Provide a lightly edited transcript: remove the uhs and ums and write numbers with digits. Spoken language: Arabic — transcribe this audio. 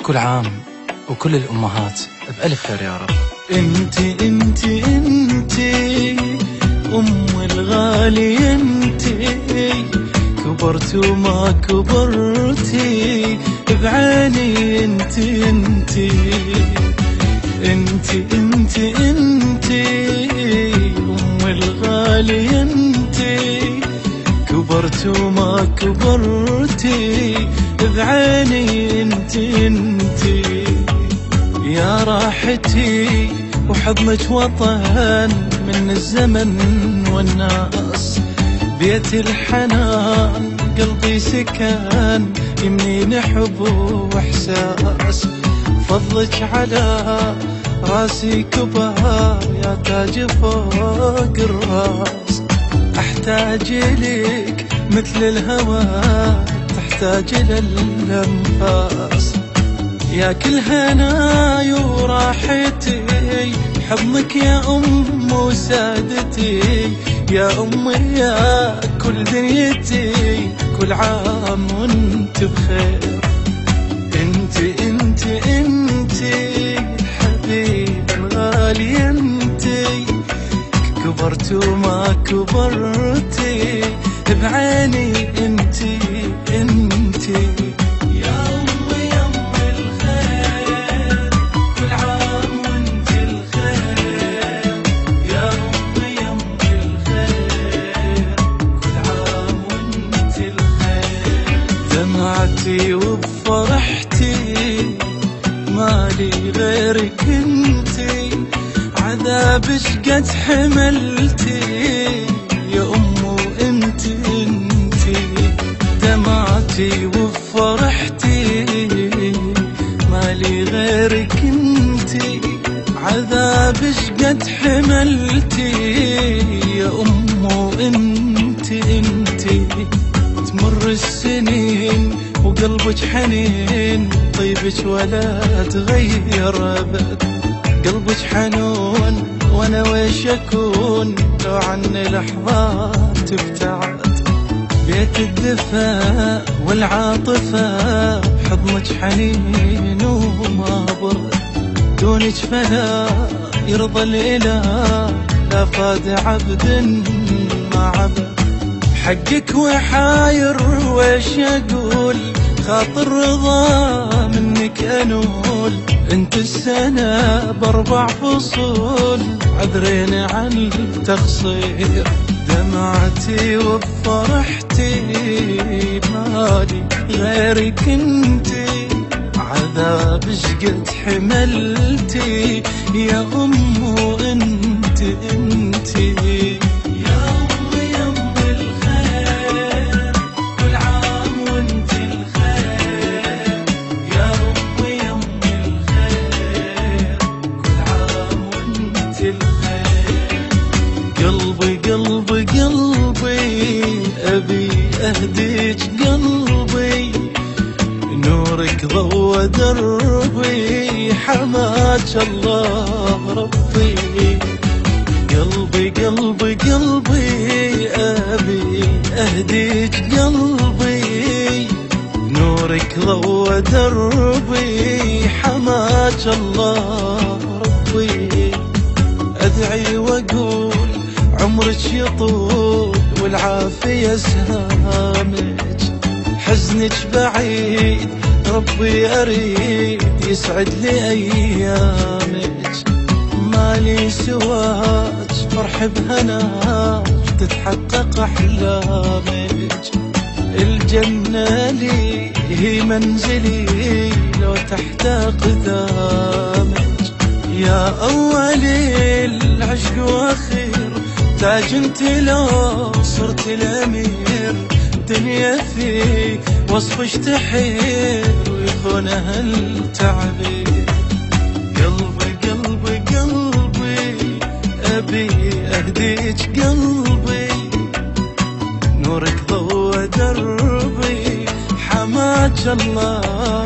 كل عام وكل الأمهات بألف خير يا رب. انتي أم الغالي، انتي كبرت وما كبرتي بعيني، انتي أم الغالي، انتي كبرت وما كبرتي بعيني، انتي يا راحتي وحضنك وطن من الزمن والناس، بيت الحنان قلبي سكن يمنين حب واحساس، فضلك على راسي كبار يا تاج فوق الراس، احتاج لك مثل الهوى تحتاج للانفاس، يا كل هناي وراحتي حضنك يا أم وسادتي، يا أمي يا كل دنيتي، كل عام وانت بخير. انتي حبيب الغالي، انتي كبرت وما كبرتي بعيني، انتي دمعتي وبفرحتي مالي غيرك، انتي عذابك قد حملتي يا أم، وانتي دمعتي وبفرحتي مالي غيرك، انتي عذابك قد حملتي يا أم، وانتي تمر السنين وقلبك حنين، طيبك ولا تغير أبد، قلبك حنون وانا ويش اكون لو عني لحظات تبتعد، بيت الدفا والعاطفة حضنك حنين وما برد، دونك فلا يرضى الإله لا فاد عبد ما عبد، حقك وحاير ويش اقول، خاطر رضا منك انول، انت السنة ب4 فصول عذرين عن التقصير، دمعتي وبفرحتي مالي غيرك، انتي عذابك قد حملتي يا أم، وانتي قلبي أبي أهديك قلبي، نورك ضوى دربي حماك الله ربي، قلبي أبي أهديك قلبي، نورك ضوى دربي حماك الله ربي، أدعي وأقول عمرك يطول والعافية سهامك، حزنك بعيد ربي أريد يسعد لي أيامك، مالي سواك فرح بهناك تتحقق أحلامك، الجنة لي هي منزلي لو تحت قدامك، يا أولي العشق وأخير تاج انت لو صرت الأمير، دنيا في وصفش تحير ويخونها التعبير، قلبي أبي أهديك قلبي، نورك ضوى دربي حماك الله